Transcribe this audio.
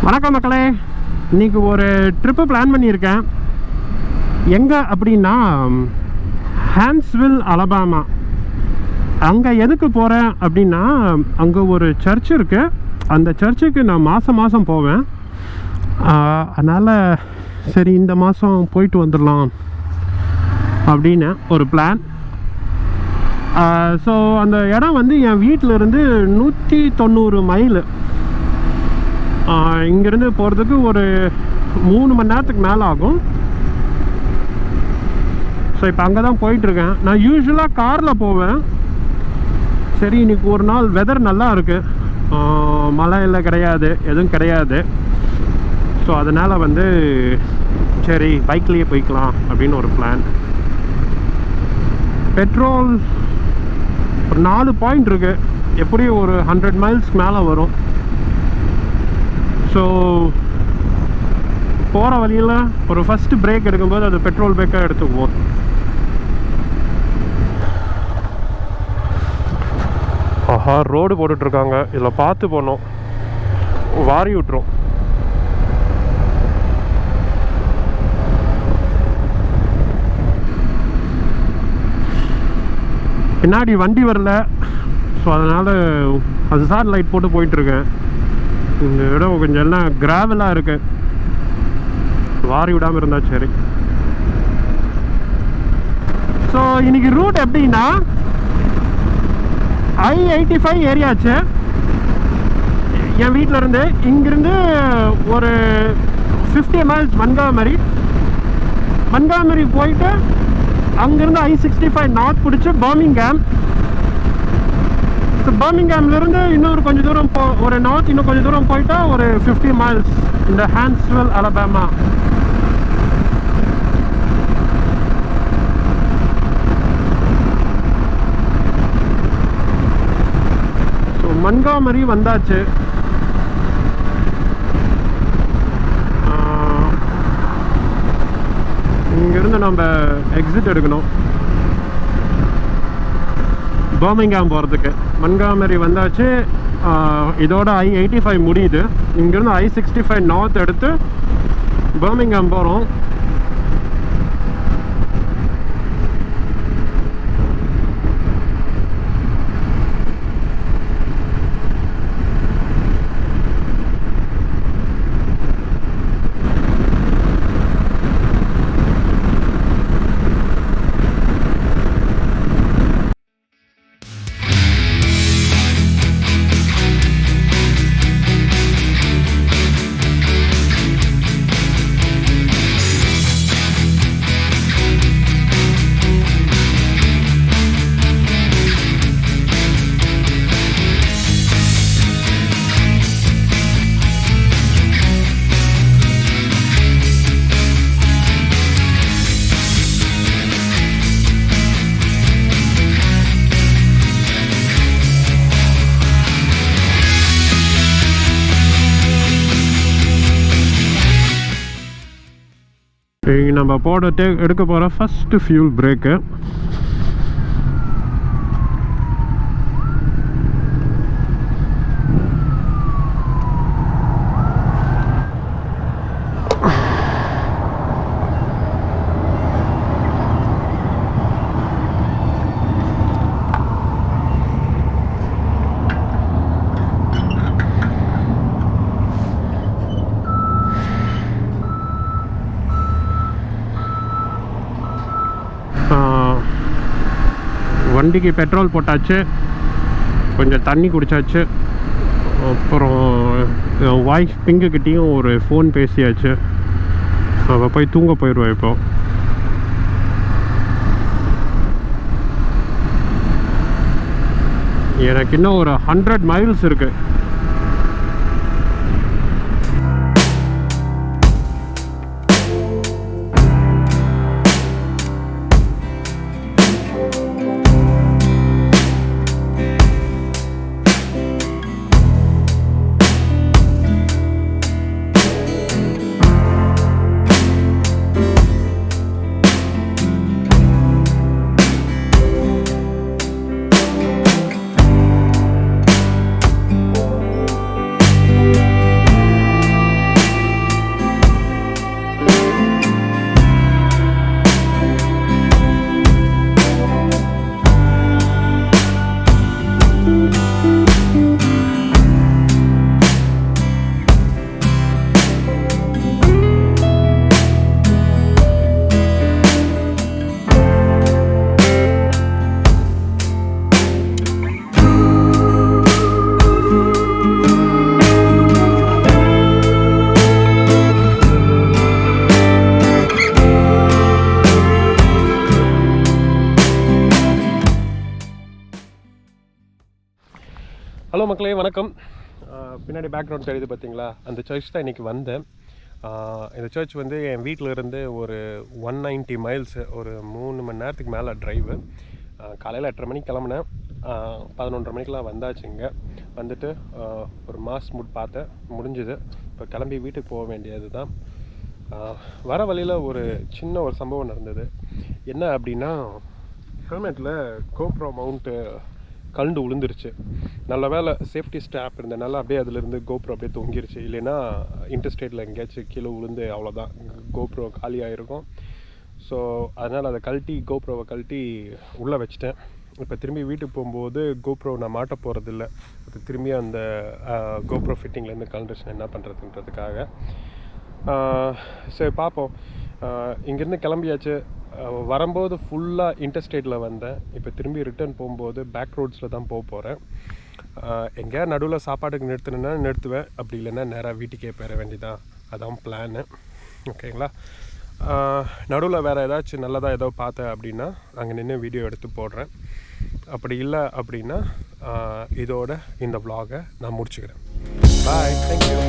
வணக்கம் மக்களே, இன்றைக்கி ஒரு ட்ரிப்பு பிளான் பண்ணியிருக்கேன். எங்கே அப்படின்னா ஹான்ஸ்வில், அலபாமா. அங்கே எதுக்கு போகிறேன் அப்படின்னா, அங்கே ஒரு சர்ச் இருக்குது. அந்த சர்ச்சுக்கு நான் மாதம் போவேன். அதனால் சரி இந்த மாதம் போயிட்டு வந்துடலாம் அப்படின்னு ஒரு பிளான். ஸோ அந்த இடம் வந்து என் வீட்டிலேருந்து 190 மைல். இங்கேருந்து போகிறதுக்கு ஒரு 3 மணி நேரத்துக்கு மேலே ஆகும். ஸோ இப்போ அங்கே தான் போயிட்டுருக்கேன். நான் யூஸ்வலாக காரில் போவேன். சரி இன்றைக்கி ஒரு நாள் வெதர் நல்லா இருக்குது, மழையில் கிடையாது, எதுவும் கிடையாது. ஸோ அதனால் வந்து சரி பைக்லேயே போய்க்கலாம் அப்படின்னு ஒரு பிளான். பெட்ரோல் ஒரு 4 பாயிண்ட் இருக்குது, எப்படியும் ஒரு 100 மைல்ஸ்க்கு மேலே வரும். ஸோ போகிற வழியில் ஒரு ஃபஸ்ட்டு பிரேக் எடுக்கும்போது அது பெட்ரோல் பிரேக்காக எடுத்துக்குவோம். ஆஹா, ரோடு போட்டுட்ருக்காங்க, இதில் பார்த்து போனோம், வாரி விட்டுரும். பின்னாடி வண்டி வரல, ஸோ அதனால் அது சார் லைட் போட்டு போயிட்டுருக்கேன். இந்த இடம் கொஞ்சம் எல்லாம் கிராவலாக இருக்குது, வாரி விடாமல் இருந்தால் சரி. ஸோ இன்றைக்கி ரூட் எப்படின்னா, I-85 ஏரியாச்சு. என் வீட்டிலேருந்து இங்கேருந்து ஒரு 50 மைல்ஸ் மன்காமரி போயிட்டு அங்கேருந்து I-65 நார்த் பிடிச்சி பர்மிங்ஹாம். ஸோ பர்மிங்ஹாம்லேருந்து இன்னொரு கொஞ்சம் தூரம் ஒரு நார்த் இன்னும் கொஞ்சம் தூரம் போயிட்டா ஒரு 50 மைல்ஸ் இந்த ஹான்ஸ்வில், அலபாமா. ஸோ மன்காமரி வந்தாச்சு. இங்கேருந்து நம்ம எக்ஸிட் எடுக்கணும் பர்மிங்ஹாம் போகிறதுக்கு. மன்காமரி வந்தாச்சு. இதோட I-85 முடியுது. இங்கேருந்து I-65 நார்த் எடுத்து பர்மிங்ஹாம் போகிறோம். நம்ம எடுக்க போகிற ஃபஸ்ட்டு ஃபியூல் பிரேக்கு. வண்டிக்கு பெட்ரோல் போட்டாச்சு, கொஞ்சம் தண்ணி குடித்தாச்சு, அப்புறம் வாய்ஸ் பிங்குக்கிட்டேயும் ஒரு ஃபோன் பேசியாச்சு. அவள் போய் தூங்க போயிடுவேன். இப்போ எனக்கு இன்னும் ஒரு 100 மைல்ஸ் இருக்குது. மக்களே வணக்கம். பின்னாடி பேக்ரவுண்ட் தெரியுது பார்த்தீங்களா, அந்த சர்ச் தான் இன்றைக்கி வந்தேன். இந்த சர்ச் வந்து என் வீட்டில் இருந்து ஒரு 190 மைல்ஸு, ஒரு 3 மணி நேரத்துக்கு மேலே ட்ரைவு. காலையில் 8:30 மணிக்கு கிளம்புனேன், 11:30 மணிக்கெலாம் வந்தாச்சுங்க. வந்துட்டு ஒரு மாஸ் பார்த்தேன், முடிஞ்சுது. இப்போ கிளம்பி வீட்டுக்கு போக வேண்டியது தான். வர வழியில் ஒரு சின்ன சம்பவம் நடந்தது. என்ன அப்படின்னா, ஹெல்மெட்டில் GoPro மவுண்ட்டு கலண்டு விழுந்துருச்சு. நல்ல வேலை சேஃப்டி ஸ்டாப் இருந்ததுனால அப்படியே அதிலிருந்து GoPro அப்படியே தொங்கிருச்சு. இல்லைன்னா இன்டர்ஸ்டேட்டில் எங்கேயாச்சும் கீழே விழுந்து அவ்வளோதான், GoPro காலியாகிருக்கும். ஸோ அதனால் அதை GoProவை கழட்டி உள்ளே வச்சுட்டேன். இப்போ திரும்பி வீட்டுக்கு போகும்போது GoPro நான் மாட்ட போகிறதில்ல. அது திரும்பி அந்த GoPro ஃபிட்டிங்லேருந்து கலண்டுருச்சு, என்ன பண்ணுறதுன்றதுக்காக. சரி பார்ப்போம். இங்கேருந்து கிளம்பியாச்சு. வரும்போது ஃபுல்லாக இன்டர்ஸ்டேட்டில் வந்தேன். இப்போ திரும்பி ரிட்டர்ன் போகும்போது பேக் ரோட்ஸில் தான் போக போகிறேன். எங்கேயா நடுவில் சாப்பாட்டுக்கு நிறுத்தினேன்னா நிறுத்துவேன், அப்படி இல்லைன்னா நேராக வீட்டுக்கே போயிட வேண்டியதான். அதான் பிளானு. ஓகேங்களா? நடுவில் வேறு ஏதாச்சும் நல்லதாக ஏதோ பார்த்தேன் அப்படின்னா அங்கே நின்று வீடியோ எடுத்து போடுறேன். அப்படி இல்லை அப்படின்னா இதோட இந்த vlog-ஐ நான் முடிச்சுக்கிறேன். பாய், தேங்க்யூ.